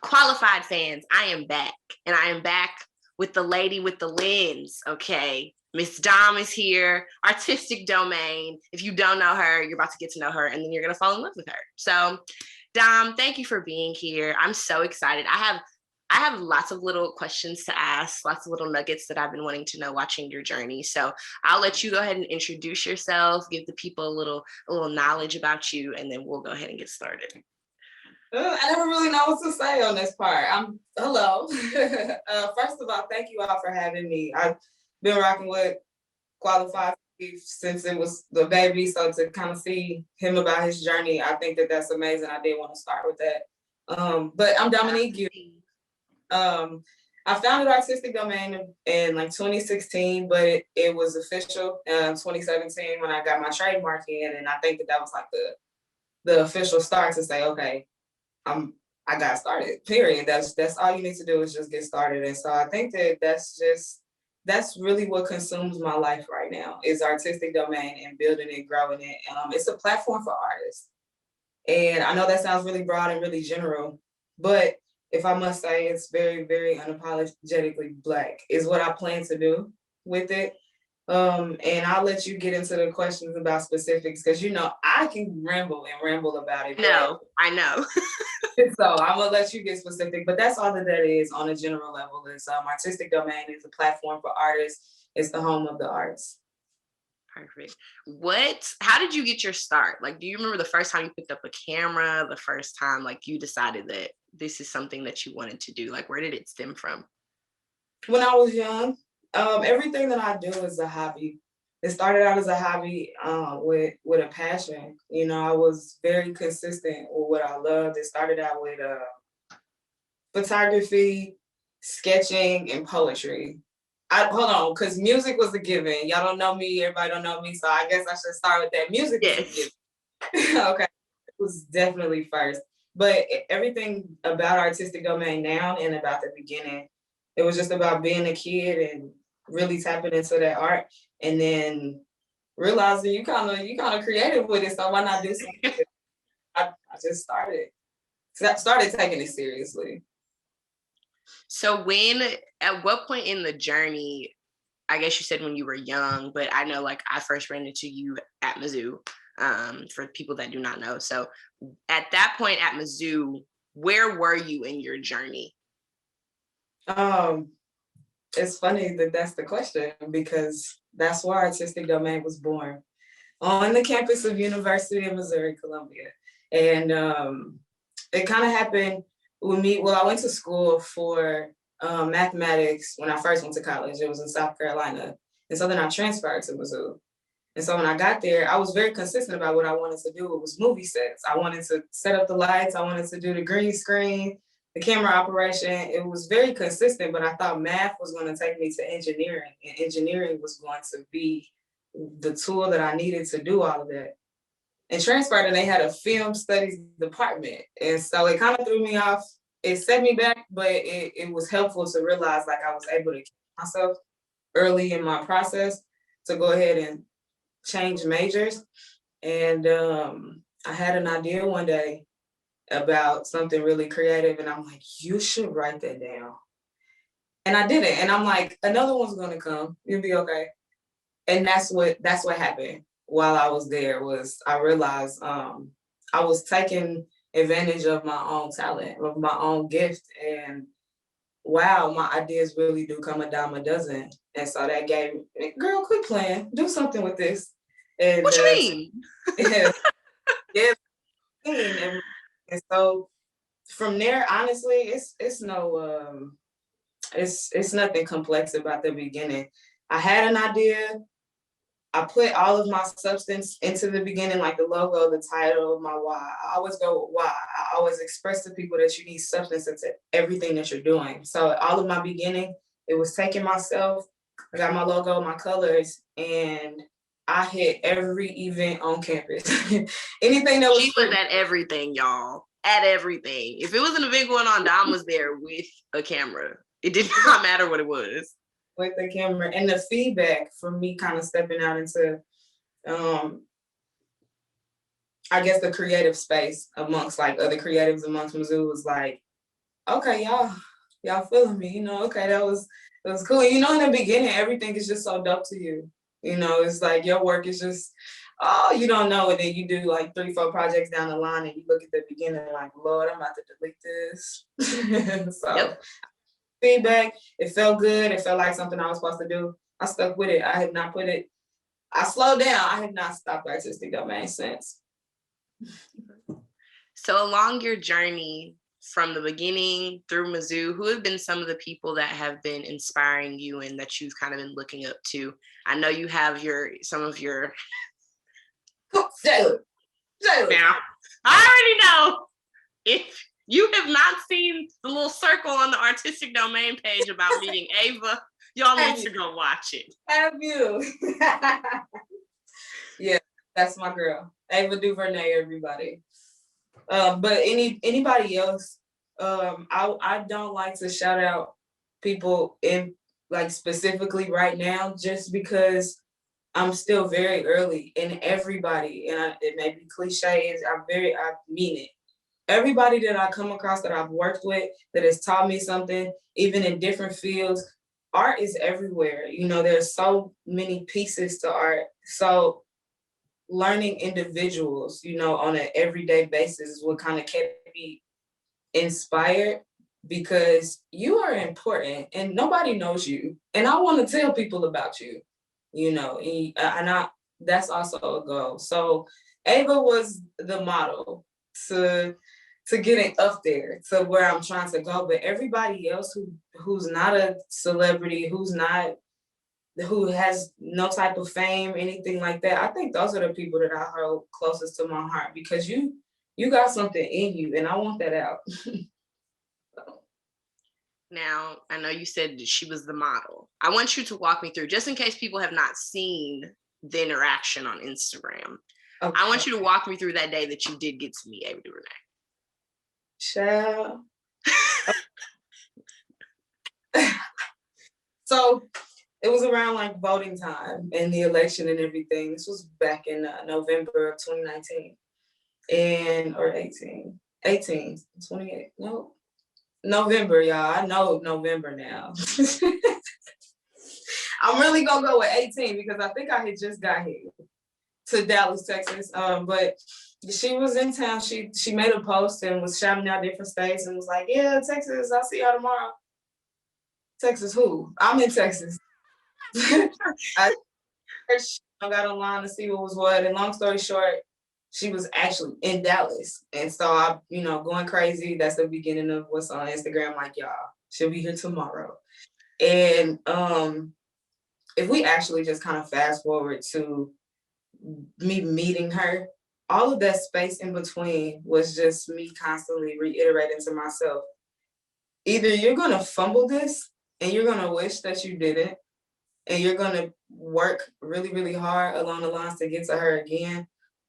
Qualified fans, I am back. And I am back with the lady with the lens, okay? Miss Dom is here, Artistic Domain. If you don't know her, you're about to get to know her, and then you're going to fall in love with her. So, Dom, thank you for being here. I'm so excited. I have lots of little questions to ask, lots of little nuggets that I've been wanting to know watching your journey. So I'll let you go ahead and introduce yourself, give the people a little knowledge about you, and then we'll go ahead and get started. I never really know what to say on this part. Hello. First of all, thank you all for having me. I've been rocking with Qualified since it was the baby, so to kind of see him about his journey, I think that that's amazing. I did want to start with that. But I'm Dommini Guein. I founded Artistic Domain in like 2016, but it was official in 2017 when I got my trademark in, and I think that was like the official start to say, okay, I got started, period. That's all you need to do is just get started. And so I think that that's really what consumes my life right now is Artistic Domain and building it, growing it. It's a platform for artists. And I know that sounds really broad and really general, but if I must say, it's very, very unapologetically Black is what I plan to do with it. And I'll let you get into the questions about specifics because I can ramble about it. No, I know. So I'm gonna let you get specific, but that's all that is on a general level. Is Artistic Domain is a platform for artists. It's the home of the arts. Perfect. How did you get your start? Like, do you remember the first time you picked up a camera? The first time like you decided that this is something that you wanted to do? Like, where did it stem from? When I was young. Everything that I do is a hobby. It started out as a hobby with a passion. I was very consistent with what I loved. It started out with photography, sketching, and poetry. Hold on, because music was a given. Y'all don't know me, everybody don't know me, so I guess I should start with that. Music was a given. Okay, it was definitely first. But everything about Artistic Domain now and about the beginning, it was just about being a kid and really tapping into that art, and then realizing you kind of creative with it. So why not do something? I just started taking it seriously. So at what point in the journey? I guess you said when you were young, but I know like I first ran into you at Mizzou. For people that do not know, so at that point at Mizzou, where were you in your journey? It's funny that that's the question because that's where Artistic Domain was born, on the campus of University of Missouri, Columbia. And it kind of happened with me. Well, I went to school for mathematics when I first went to college. It was in South Carolina. And so then I transferred to Mizzou. And so when I got there, I was very consistent about what I wanted to do. It was movie sets. I wanted to set up the lights. I wanted to do the green screen, the camera operation. It was very consistent, but I thought math was going to take me to engineering, and engineering was going to be the tool that I needed to do all of that. And transferred, and they had a film studies department. And so it kind of threw me off. It set me back, but it was helpful to realize like I was able to keep myself early in my process to go ahead and change majors. And I had an idea one day about something really creative, and I'm like, you should write that down. And I didn't. And I'm like, another one's gonna come. You'll be okay. And that's what happened while I was there. Was I realized I was taking advantage of my own talent, of my own gift, and wow, my ideas really do come a dime a dozen. And so that gave me, girl, quit playing, do something with this. And what you mean? Yeah. And so from there, honestly, it's nothing complex about the beginning. I had an idea. I put all of my substance into the beginning, like the logo, the title, my why. I always go with why. I always express to people that you need substance into everything that you're doing. So all of my beginning, it was taking myself, I got my logo, my colors, and I hit every event on campus. Anything that was She was at everything, y'all. At everything. If it was an event going on, Dom was there with a camera. It did not matter what it was. With the camera, and the feedback from me kind of stepping out into I guess the creative space amongst like other creatives amongst Mizzou was like, okay, y'all feeling me, you know, okay, that was cool. You know, in the beginning, everything is just so dope to you. You know, it's like your work is just, oh, you don't know. And then you do like 3-4 projects down the line and you look at the beginning like, Lord, I'm about to delete this. So Yep. feedback, it felt good. It felt like something I was supposed to do. I stuck with it. I have not put it, I slowed down. I have not stopped artistic domain since. So along your journey from the beginning through Mizzou, who have been some of the people that have been inspiring you and that you've kind of been looking up to? I know you have some of your Jalyn. now. I already know if you have not seen the little circle on the artistic domain page about meeting Ava, y'all need to go watch it. Have you? Yeah, that's my girl. Ava DuVernay, everybody. But anybody else, I don't like to shout out people in like specifically right now, just because I'm still very early in everybody, and it may be cliche, I mean it. Everybody that I come across that I've worked with that has taught me something, even in different fields, art is everywhere. You know, there's so many pieces to art. So learning individuals, you know, on an everyday basis is what kind of kept me inspired, because you are important and nobody knows you. And I want to tell people about you, you know, that's also a goal. So Ava was the model to getting up there to where I'm trying to go. But everybody else who's not a celebrity, who has no type of fame, anything like that, I think those are the people that I hold closest to my heart, because you got something in you and I want that out. Now, I know you said that she was the model. I want you to walk me through, just in case people have not seen the interaction on Instagram. Okay. I want you to walk me through that day that you did get to meet Ava DuVernay. Child. So it was around like voting time and the election and everything. This was back in November of 2019 or 28, no, November, y'all. I know November now. I'm really gonna go with 18 because I think I had just got here to Dallas, Texas. But she was in town. She made a post and was shouting out different states and was like, "Yeah, Texas, I'll see y'all tomorrow." Texas who? I'm in Texas. I got online to see what was what, and long story short, she was actually in Dallas. And so I, going crazy. That's the beginning of what's on Instagram. Like, y'all, she'll be here tomorrow. And if we actually just kind of fast forward to me meeting her, all of that space in between was just me constantly reiterating to myself, either you're going to fumble this and you're going to wish that you didn't, and you're going to work really, really hard along the lines to get to her again,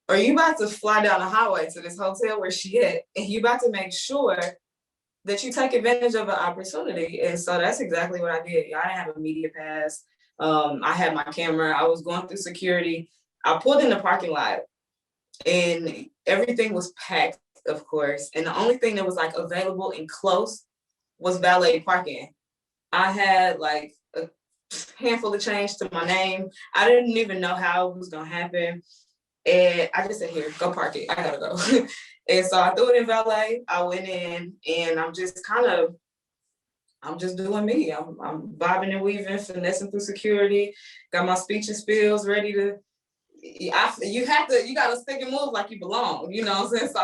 or you about to fly down the highway to this hotel where she at, and you about to make sure that you take advantage of an opportunity. And so that's exactly what I did. I didn't have a media pass. I had my camera. I was going through security. I pulled in the parking lot and everything was packed, of course. And the only thing that was like available and close was valet parking. I had like a handful of change to my name. I didn't even know how it was gonna happen. And I just said, here, go park it. I gotta go. And so I threw it in valet. I went in and I'm just doing me. I'm bobbing and weaving, finessing through security, got my speech and spills ready to, you gotta stick and move like you belong, you know what I'm saying? So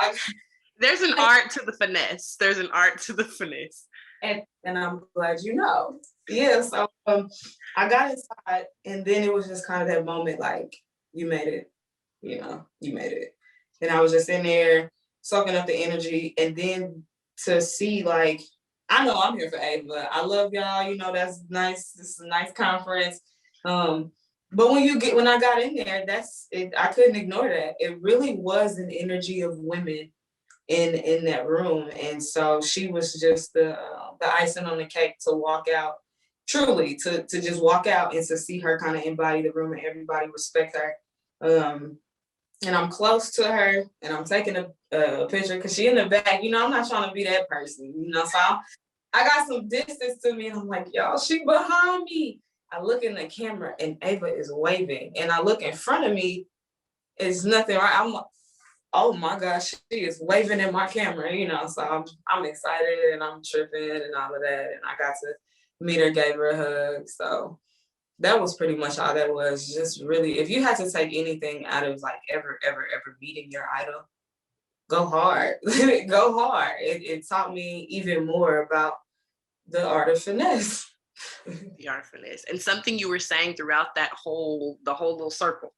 there's an art to the finesse. There's an art to the finesse. And I'm glad you know. Yeah, so I got inside and then it was just kind of that moment like, you made it, you made it. And I was just in there soaking up the energy, and then to see like, I know I'm here for Ava. I love y'all, that's nice. This is a nice conference. But when I got in there, that's it. I couldn't ignore that. It really was an energy of women in that room. And so she was just the icing on the cake to walk out, truly to just walk out and to see her kind of embody the room and everybody respect her. and I'm close to her and I'm taking a picture because she in the back, you know, I'm not trying to be that person, you know, so I got some distance to me and I'm like, y'all, she behind me. I look in the camera and Ava is waving and I look in front of me, it's nothing, right? I'm like, oh my gosh, she is waving in my camera, you know, so I'm excited and I'm tripping and all of that. And I got to meet her, gave her a hug. So that was pretty much all that was. Just really, if you had to take anything out of like ever meeting your idol, go hard. Go hard. It taught me even more about the art of finesse. The art of finesse. And something you were saying throughout the whole little circle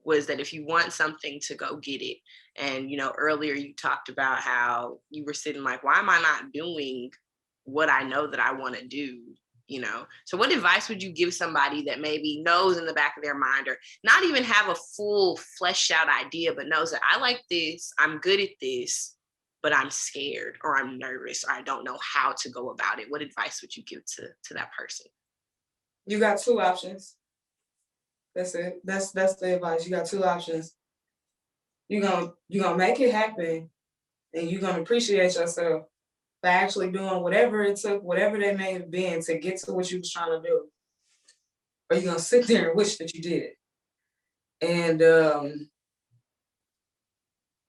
was that if you want something, to go get it. And, you know, earlier you talked about how you were sitting like, why am I not doing what I know that I want to do? You know, so what advice would you give somebody that maybe knows in the back of their mind, or not even have a full fleshed out idea, but knows that I like this, I'm good at this, but I'm scared or I'm nervous or I don't know how to go about it? What advice would you give to that person? You got two options. That's it. That's the advice. You got two options. You're gonna make it happen and you're gonna appreciate yourself for actually doing whatever it took, whatever that may have been to get to what you was trying to do. Or you're gonna sit there and wish that you did. And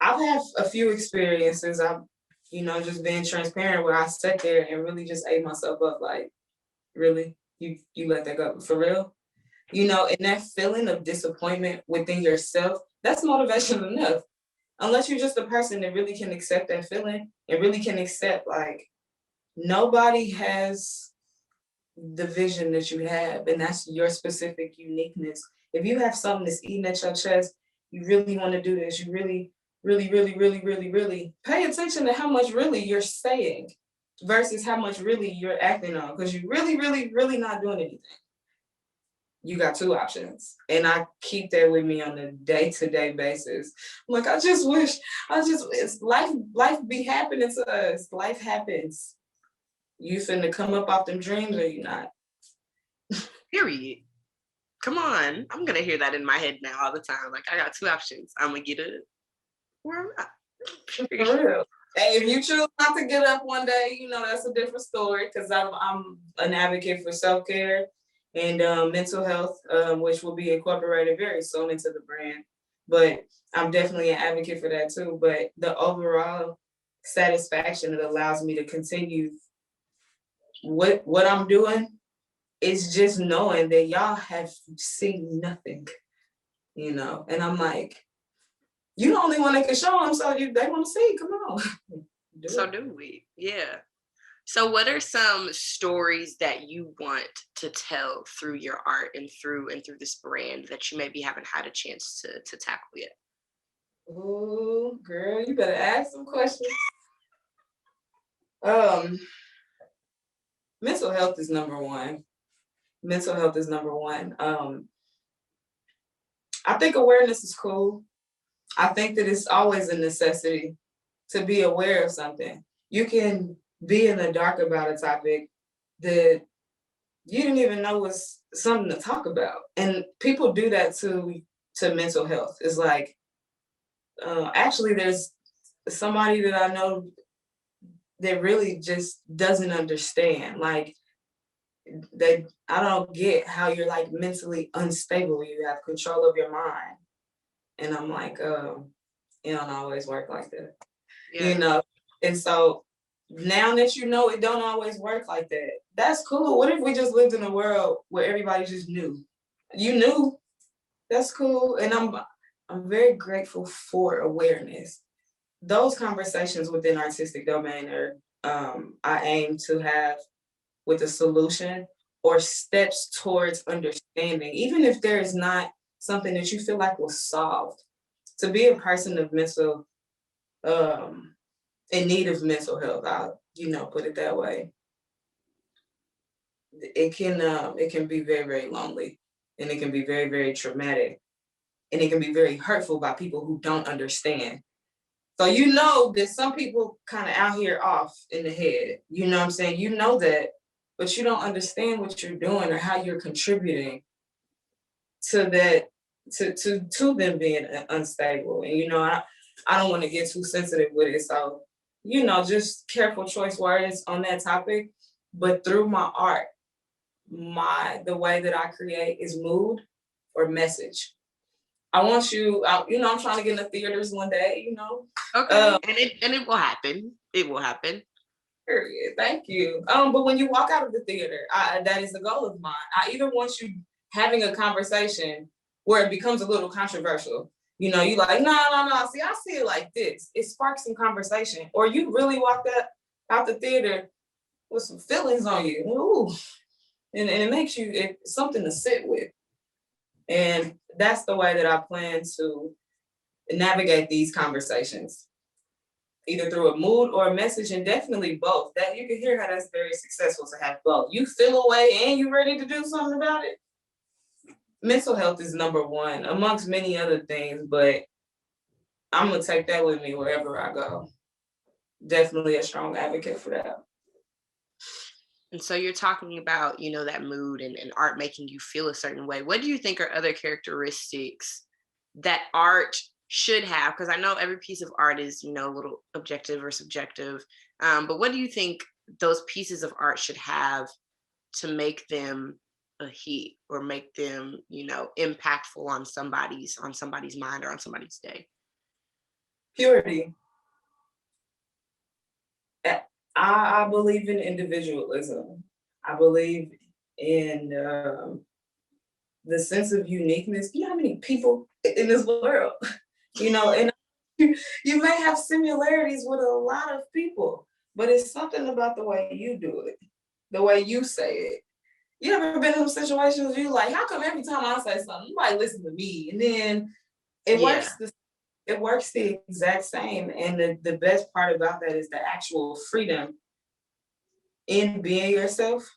I've had a few experiences. I've, you know, just being transparent where I sat there and really just ate myself up like, really? You let that go for real? You know, and that feeling of disappointment within yourself, that's motivation enough. Unless you're just a person that really can accept that feeling and really can accept like nobody has the vision that you have, and that's your specific uniqueness. If you have something that's eating at your chest, you really want to do this, you really, really, really, really, really, really pay attention to how much really you're saying versus how much really you're acting on, because you really, really, really not doing anything. You got two options. And I keep that with me on a day-to-day basis. I'm like, it's life be happening to us. Life happens. You finna come up off them dreams or you not. Period. Come on. I'm gonna hear that in my head now all the time. Like, I got two options. I'm gonna get it or I'm not. For real. Hey, if you choose not to get up one day, you know, that's a different story, because I'm an advocate for self-care and mental health, which will be incorporated very soon into the brand. But I'm definitely an advocate for that too. But the overall satisfaction that allows me to continue what I'm doing is just knowing that y'all have seen nothing, you know. And I'm like, you the only one that can show them, so they want to see. Come on. Do we? Yeah. So what are some stories that you want to tell through your art and through this brand that you maybe haven't had a chance to tackle yet? Oh, girl, you better ask some questions. Mental health is number one. Mental health is number one. I think awareness is cool. I think that it's always a necessity to be aware of something. You can be in the dark about a topic that you didn't even know was something to talk about. And people do that to mental health. It's like, actually, there's somebody that I know that really just doesn't understand. Like, I don't get how you're like mentally unstable. You have control of your mind. And I'm like, it don't always work like that. Yeah. You know? And so now that you know it don't always work like that, that's cool. What if we just lived in a world where everybody just knew? You knew. That's cool. And I'm very grateful for awareness. Those conversations within Artistic Domain are I aim to have with a solution or steps towards understanding, even if there is not something that you feel like was solved. To be a person of mental, in need of mental health, I'll, put it that way. It can be very, very lonely, and it can be very, very traumatic, and it can be very hurtful by people who don't understand. So you know that some people kind of out here off in the head, you know what I'm saying? You know that, but you don't understand what you're doing or how you're contributing to to them being unstable. And, you know, I don't want to get too sensitive with it. So, you know, just careful choice words on that topic. But through my art, the way that I create is mood or message. I want you, you know, I'm trying to get in the theaters one day, you know. Okay. And it will happen. It will happen. Period. Thank you. But when you walk out of the theater, that is the goal of mine. I either want you having a conversation where it becomes a little controversial. You know, you like, no. See, I see it like this. It sparks some conversation. Or you really walked out the theater with some feelings on you. Ooh. And it makes you it's something to sit with. And that's the way that I plan to navigate these conversations, either through a mood or a message, and definitely both. That you can hear how that's very successful to have both. You feel a way and you ready to do something about it. Mental health is number one amongst many other things, but I'm gonna take that with me wherever I go. Definitely a strong advocate for that. And so you're talking about, you know, that mood and art making you feel a certain way. What do you think are other characteristics that art should have? Because I know every piece of art is, you know, a little objective or subjective. But what do you think those pieces of art should have to make them a hit or make them, you know, impactful on somebody's mind or on somebody's day? Purity. I believe in individualism. I believe in the sense of uniqueness. You know how many people in this world, you know, and you may have similarities with a lot of people, but it's something about the way you do it, the way you say it. You ever been in some situations you like, how come every time I say something, nobody listen to me? And then it Yeah. works the exact same. And the best part about that is the actual freedom in being yourself.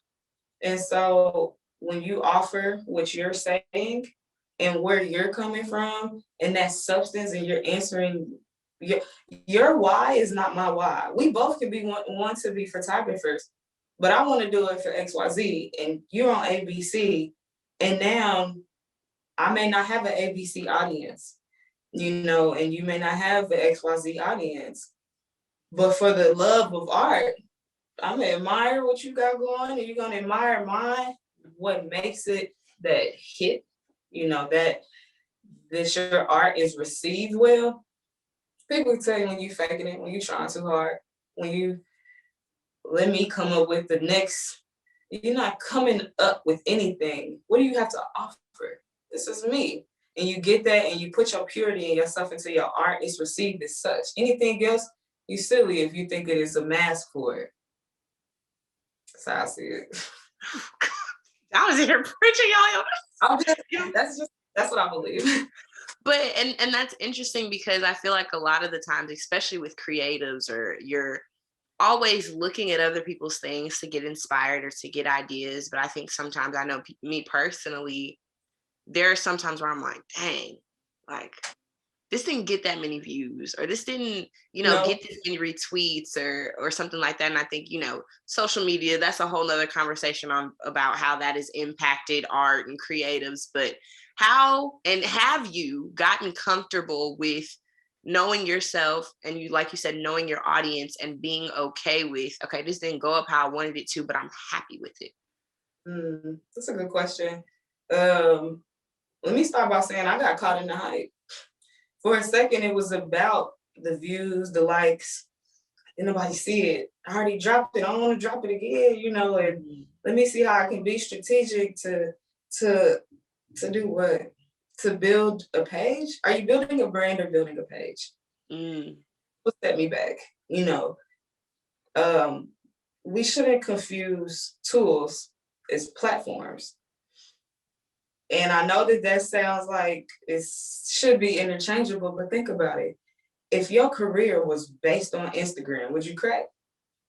And so when you offer what you're saying and where you're coming from and that substance, and you're answering your why is not my why. We both can be want to be photographers, but I want to do it for XYZ and you're on ABC. And now I may not have an ABC audience, you know, and you may not have the XYZ audience. But for the love of art, I'm gonna admire what you got going, and you're gonna admire mine. What makes it that hit, you know, that your art is received well. People tell you when you faking it, when you trying too hard, when you let me come up with the next. You're not coming up with anything. What do you have to offer? This is me. And you get that and you put your purity and yourself into your art, it's received as such. Anything else, you silly if you think it is a mask for it. That's how I see it. I was here preaching y'all. That's what I believe. But and that's interesting because I feel like a lot of the times, especially with creatives, or you're always looking at other people's things to get inspired or to get ideas. But I think sometimes, I know me personally, there are sometimes where I'm like, dang, like this didn't get that many views, or this didn't, you know, get this many retweets or something like that. And I think, you know, social media, that's a whole nother conversation on about how that has impacted art and creatives. But how and have you gotten comfortable with knowing yourself and you, like you said, knowing your audience and being okay with, okay, this didn't go up how I wanted it to, but I'm happy with it? That's a good question. Let me start by saying I got caught in the hype. For a second, it was about the views, the likes. Didn't nobody see it. I already dropped it. I don't want to drop it again, you know, and let me see how I can be strategic to do what? To build a page? Are you building a brand or building a page? What set me back? You know, we shouldn't confuse tools as platforms. And I know that sounds like it should be interchangeable, but think about it. If your career was based on Instagram, would you crack?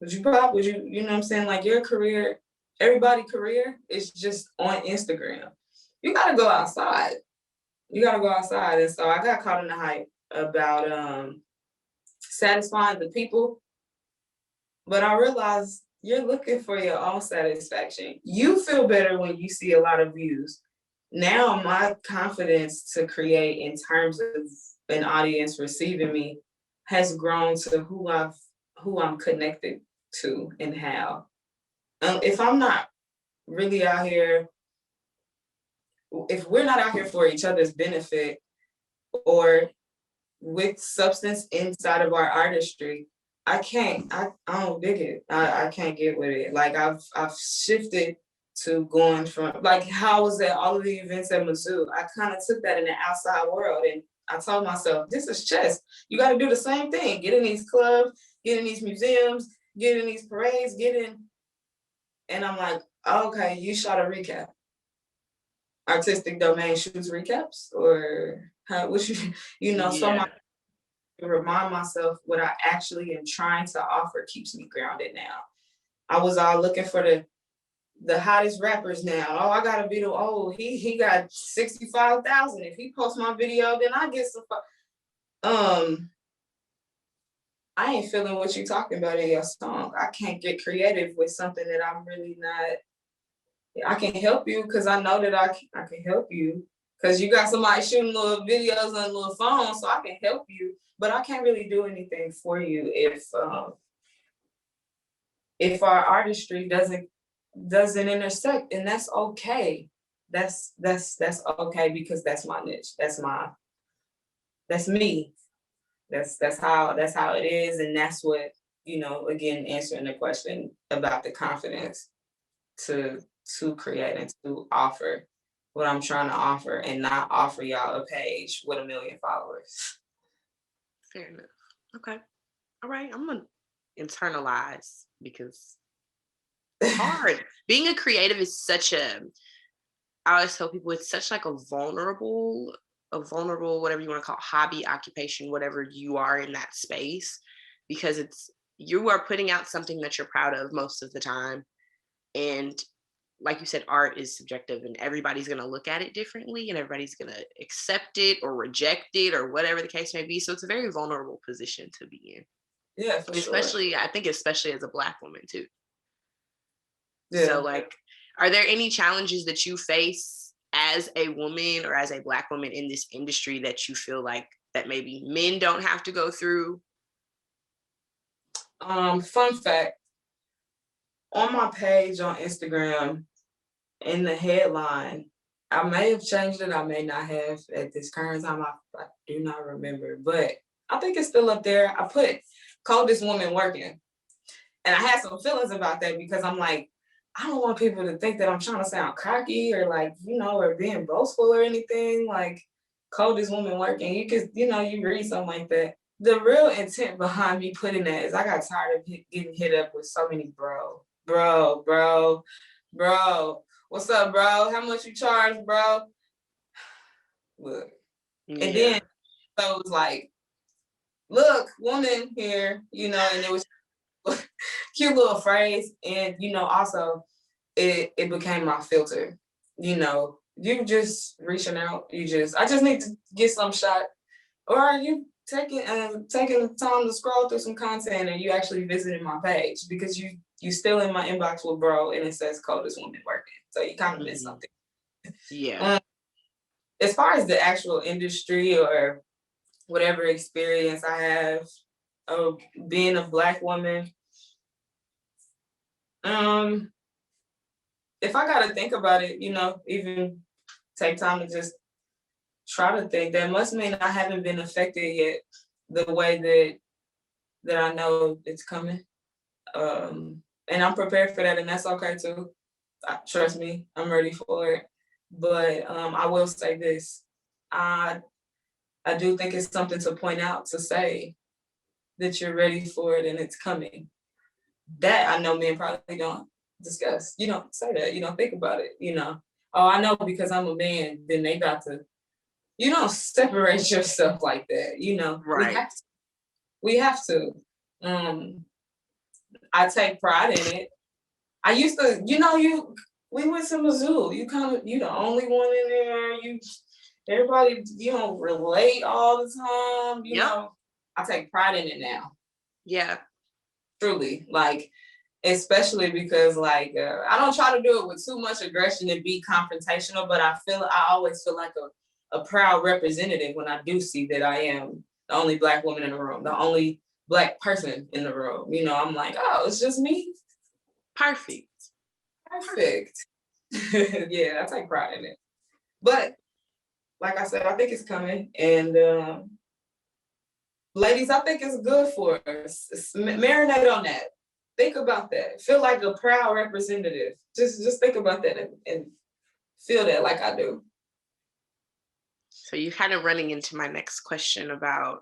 Would you pop? Would you, you know what I'm saying? Like your career, everybody's career is just on Instagram. You gotta go outside. You gotta go outside. And so I got caught in the hype about satisfying the people. But I realized you're looking for your own satisfaction. You feel better when you see a lot of views. now my confidence to create in terms of an audience receiving me has grown to who I'm connected to and how. If I'm not really out here, if we're not out here for each other's benefit or with substance inside of our artistry, I don't dig it. I can't get with it. Like I've shifted to going from, like, how I was at all of the events at Mizzou. I kind of took that in the outside world, and I told myself, this is chess. You got to do the same thing. Get in these clubs, get in these museums, get in these parades, get in. And I'm like, okay, you shot a recap. Artistic Domain shoots recaps, or how? What so my remind myself what I actually am trying to offer keeps me grounded now. I was all looking for the hottest rappers now. Oh, I got a video. Oh, he got 65,000. If he posts my video, then I get some. I ain't feeling what you talking about in your song. I can't get creative with something that I'm really not. I can help you because I know that I can help you because you got somebody shooting little videos on a little phone, so I can help you. But I can't really do anything for you if our artistry doesn't intersect, and that's okay. That's okay because that's my niche. That's me. That's how it is, and that's what, again, answering the question about the confidence to create and to offer what I'm trying to offer, and not offer y'all a page with 1 million followers. Fair enough. Okay. All right. I'm gonna internalize, because it's hard. Being a creative is I always tell people, it's such like a vulnerable, whatever you want to call it, hobby, occupation, whatever you are in that space, because you are putting out something that you're proud of most of the time. And like you said, art is subjective, and everybody's going to look at it differently, and everybody's going to accept it or reject it or whatever the case may be. So it's a very vulnerable position to be in. Yeah, for especially, sure. I think, especially as a Black woman too. Yeah. So like, are there any challenges that you face as a woman or as a Black woman in this industry that you feel like that maybe men don't have to go through? Fun fact, on my page on Instagram, in the headline, I may have changed it, I may not have at this current time. I do not remember, but I think it's still up there. I put coldest woman working. And I had some feelings about that because I'm like, I don't want people to think that I'm trying to sound cocky or like, or being boastful or anything. Like, coldest woman working. You could, you read something like that. The real intent behind me putting that is I got tired of getting hit up with so many bro. What's up, bro? How much you charge, bro? Look. Yeah. And then so it was like, look, woman here, and it was cute little phrase. And, also it became my filter. You just reaching out, I just need to get some shot. Or are you taking time to scroll through some content, and you actually visiting my page because you still in my inbox with bro and it says coldest woman working. So you kind of missed something. Yeah. As far as the actual industry or whatever experience I have of being a Black woman, if I gotta think about it, even take time to just try to think, that must mean I haven't been affected yet the way that I know it's coming. And I'm prepared for that, and that's okay too. Trust me, I'm ready for it. But I will say this. I do think it's something to point out, to say that you're ready for it and it's coming. That I know men probably don't discuss. You don't say that. You don't think about it. Oh, I know because I'm a man, then they got to. You don't separate yourself like that. Right. We have to. I take pride in it. I used to, we went to Mizzou. You the only one in there. Everybody, relate all the time. I take pride in it now. Yeah. Truly. Like, especially because like I don't try to do it with too much aggression and be confrontational, but I always feel like a proud representative when I do see that I am the only Black woman in the room, the only Black person in the room. You know, I'm like, oh, it's just me. Perfect. Yeah, I take pride in it. But like I said, I think it's coming, and ladies, I think it's good for us. Marinate on that. Think about that. Feel like a proud representative. Just think about that and feel that like I do. So you're kind of running into my next question about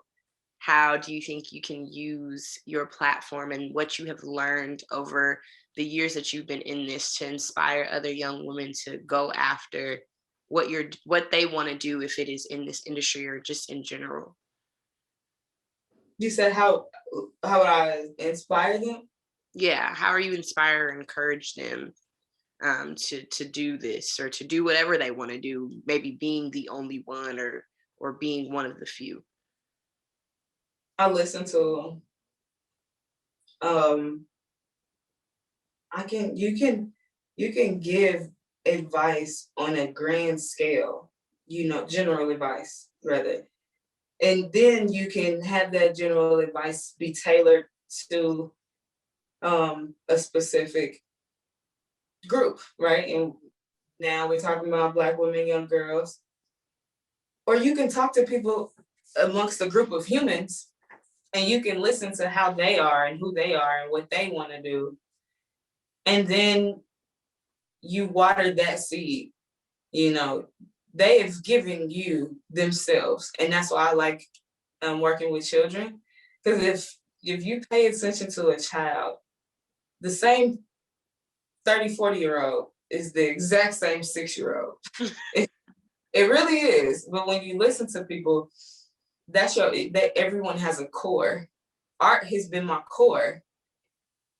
how do you think you can use your platform and what you have learned over the years that you've been in this to inspire other young women to go after what they want to do, if it is in this industry or just in general? You said how would I inspire them? Yeah, how are you inspire or encourage them to do this or to do whatever they want to do, maybe being the only one or being one of the few? I listen to you can give advice on a grand scale, you know, general advice rather. And then you can have that general advice be tailored to a specific group, right? And now we're talking about Black women, young girls. Or you can talk to people amongst a group of humans and you can listen to how they are and who they are and what they want to do. And then you water that seed, you know, they have given you themselves. And that's why I like working with children. Because if you pay attention to a child, the same 30, 40-year-old is the exact same 6-year-old. It really is. But when you listen to people, that everyone has a core. Art has been my core.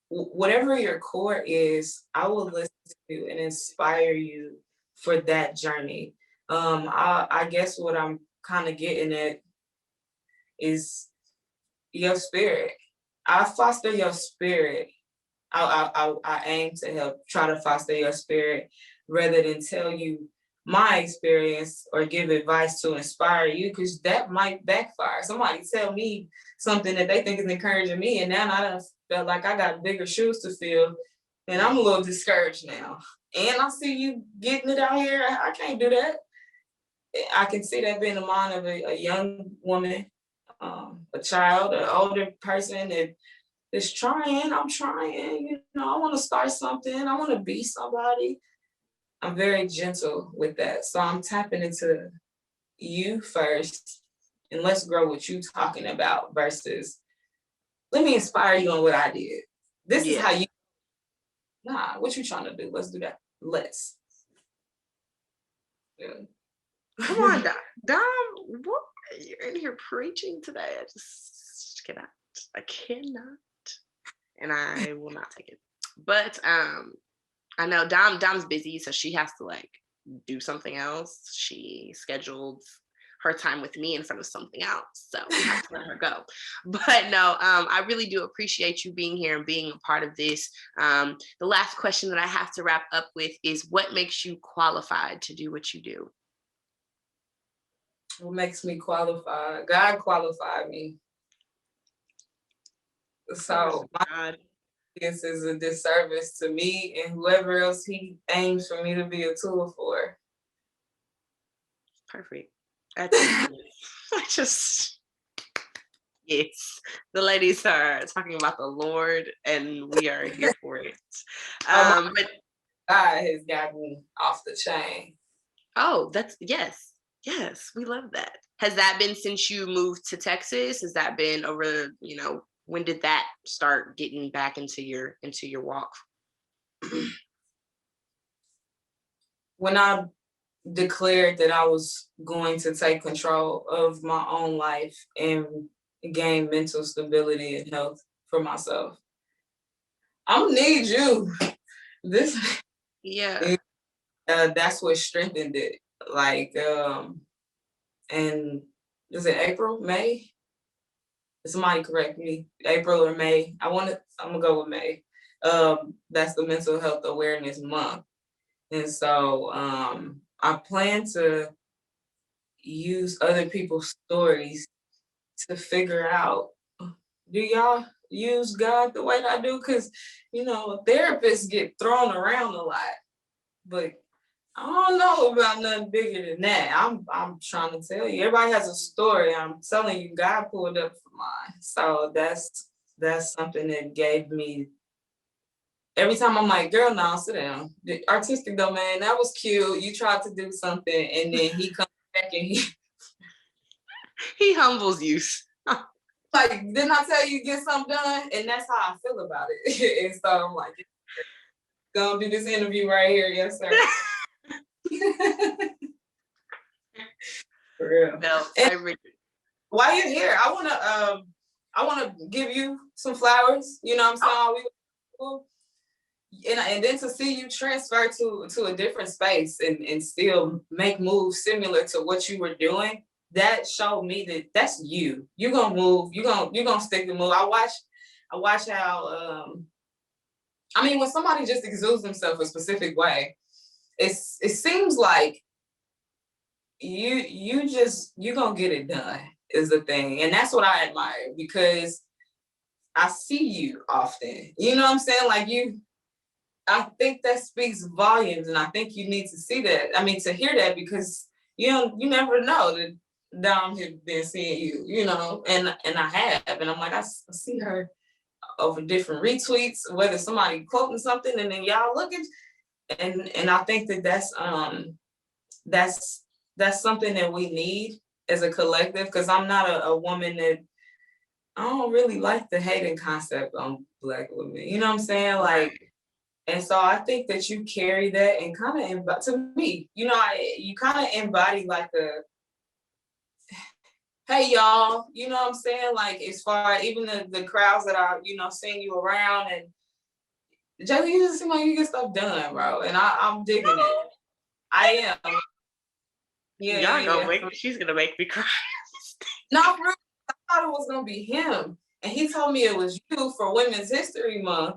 Whatever your core is, I will listen to you and inspire you for that journey. I guess what I'm kind of getting at is your spirit. I foster your spirit. I aim to help try to foster your spirit rather than tell you my experience or give advice to inspire you, because that might backfire. Somebody tell me something that they think is encouraging me, and now I done felt like I got bigger shoes to fill, and I'm a little discouraged now. And I see you getting it out here. I can't do that. I can see that being the mind of a young woman, a child, an older person that is trying. I'm trying, you know, I want to start something. I want to be somebody. I'm very gentle with that. So I'm tapping into you first and let's grow what you talking about versus let me inspire you on what I did. This is how you, what you trying to do? Let's do that. Let's. Yeah. Come on, Dom. What? You're in here preaching today. I just cannot. I cannot. And I will not take it. But I know Dom's busy, so she has to like do something else. She scheduled her time with me in front of something else, so we have to let her go. But no, I really do appreciate you being here and being a part of this. The last question that I have to wrap up with is, what makes you qualified to do what you do? What makes me qualified? God qualified me. So my this is a disservice to me and whoever else he aims for me to be a tool for. Perfect. I just, yes, the ladies are talking about the Lord and we are here for it. But God has gotten off the chain. Oh, that's, yes, we love that. Has that been since you moved to Texas? Has that been over, you know, when did that start getting back into your walk? When I declared that I was going to take control of my own life and gain mental stability and health for myself. I'm gonna need you. This, yeah, that's what strengthened it. Like, and is it April, May? Somebody correct me. April or May? I'm gonna go with May. That's the Mental Health Awareness Month. And so I plan to use other people's stories to figure out, do y'all use God the way that I do? Because, therapists get thrown around a lot, but I don't know about nothing bigger than that. I'm trying to tell you, everybody has a story. I'm telling you, God pulled up for mine. So that's something that gave me. Every time I'm like, girl, no, sit down. The artistic domain, that was cute. You tried to do something, and then he comes back and he humbles you. like, didn't I tell you get something done? And that's how I feel about it. And so I'm like, gonna do this interview right here, yes, sir. For real. No, while you're here, I wanna give you some flowers. You know what I'm saying? Oh. And then to see you transfer to a different space and still make moves similar to what you were doing, that showed me that that's you. You're gonna move. You're gonna stick and move. I watch how when somebody just exudes themselves a specific way, it seems like you're gonna get it done is the thing. And that's what I admire, because I see you often. You know what I'm saying? Like I think that speaks volumes, and I think you need to see that. To hear that, because you never know that Dom had been seeing you, and I have, and I'm like, I see her over different retweets, whether somebody quoting something, and then y'all looking, and I think that's something that we need as a collective, because I'm not a woman that, I don't really like the hating concept on Black women. You know what I'm saying? Like. And so I think that you carry that and kind of, to me, you kind of embody like hey y'all, you know what I'm saying? Like, as far as even the crowds that are, seeing you around, and Jalyn, you just seem like you get stuff done, bro. And I'm digging it. I am. Yeah. She's gonna make me cry. No, for real, I thought it was gonna be him. And he told me it was you for Women's History Month.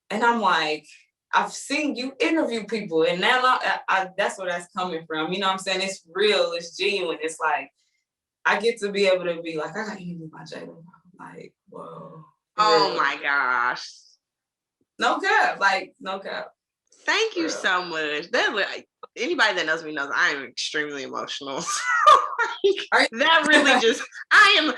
And I'm like, I've seen you interview people, and now I that's where that's coming from. You know what I'm saying? It's real, it's genuine. It's like, I get to be able to be like, I got interviewed by Jalyn. Like, whoa. Oh my gosh. No cap, no cap. Thank you so much. Anybody that knows me knows I am extremely emotional. That really just, I am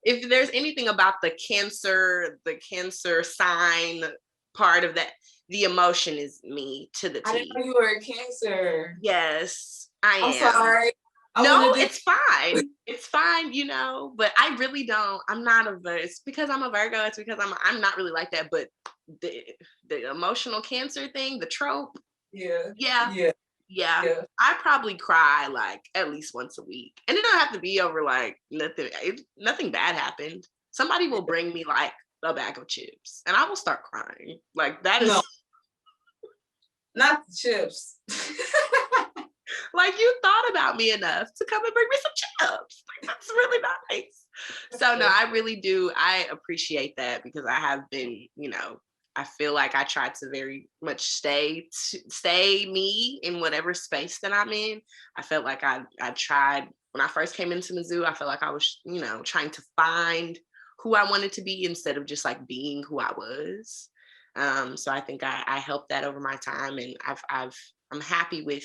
if there's anything about the cancer sign part of that, the emotion is me to the T. I didn't know you were a Cancer. Yes, I am. I'm sorry. No, it's fine. It's fine, but I really don't. I'm not it's because I'm a Virgo. It's because I'm not really like that. But the emotional Cancer thing, the trope. Yeah. I probably cry like at least once a week, and it don't have to be over like nothing bad happened. Somebody will bring me like a bag of chips, and I will start crying. Like that is not the chips. Like, you thought about me enough to come and bring me some chips. Like, that's really nice. So no, I really do. I appreciate that, because I have been, I feel like I tried to very much stay me in whatever space that I'm in. I felt like I tried, when I first came into Mizzou, I felt like I was, trying to find who I wanted to be instead of just like being who I was. So I think I helped that over my time, and I'm happy with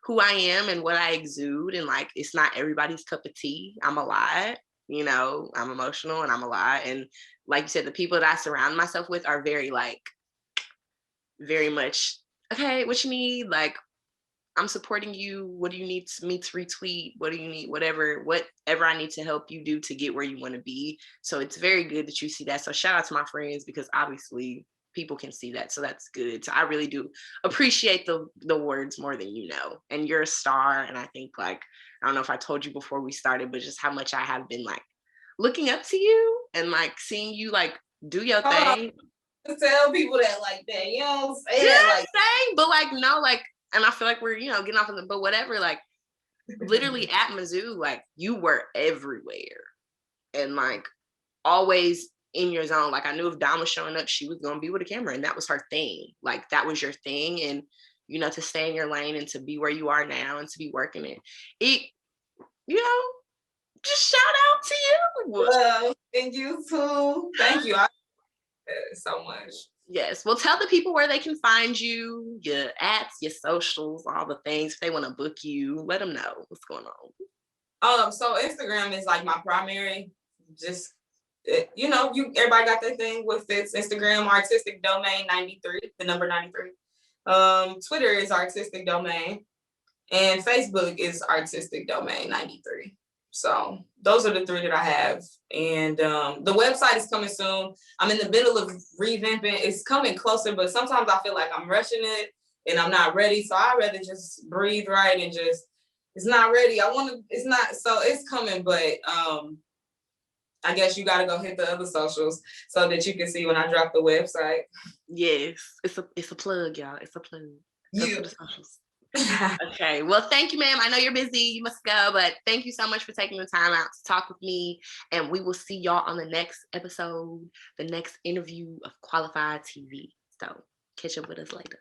who I am and what I exude. And like, it's not everybody's cup of tea. I'm a lot, I'm emotional and I'm a lot. And like you said, the people that I surround myself with are very much, okay, what you need? Like, I'm supporting you. What do you need me to retweet? What do you need? Whatever I need to help you do to get where you want to be. So it's very good that you see that. So shout out to my friends, because obviously people can see that. So that's good. So I really do appreciate the words more than you know. And you're a star. And I think, like, I don't know if I told you before we started, but just how much I have been like looking up to you and like seeing you like do your thing. To tell people that like that, say that like saying, but like no, like, and I feel like we're getting off of them, but whatever, like literally at Mizzou, like you were everywhere and like always in your zone. Like I knew if Dom was showing up, she was gonna be with a camera, and that was her thing. Like that was your thing, and you know, to stay in your lane and to be where you are now and to be working it, you know, just shout out to you. Love, and you too. Thank you. I so much. Yes. Well, tell the people where they can find you, your apps, your socials, all the things. If they want to book you, let them know what's going on. So Instagram is like my primary. Just you know, everybody got their thing with its Instagram, artistic domain 93, the number 93. Twitter is artistic domain, and Facebook is artistic domain 93. So those are the three that I have. And the website is coming soon. I'm in the middle of revamping. It's coming closer, but sometimes I feel like I'm rushing it and I'm not ready. So I'd rather just breathe right and just, it's not ready. It's not, so it's coming, but I guess you got to go hit the other socials so that you can see when I drop the website. Yes, it's a plug, y'all. It's a plug. Go to the socials. Yeah. Okay. Well, thank you, ma'am. I know you're busy. You must go, but thank you so much for taking the time out to talk with me. And we will see y'all on the next episode, the next interview of Qualified TV. So catch up with us later.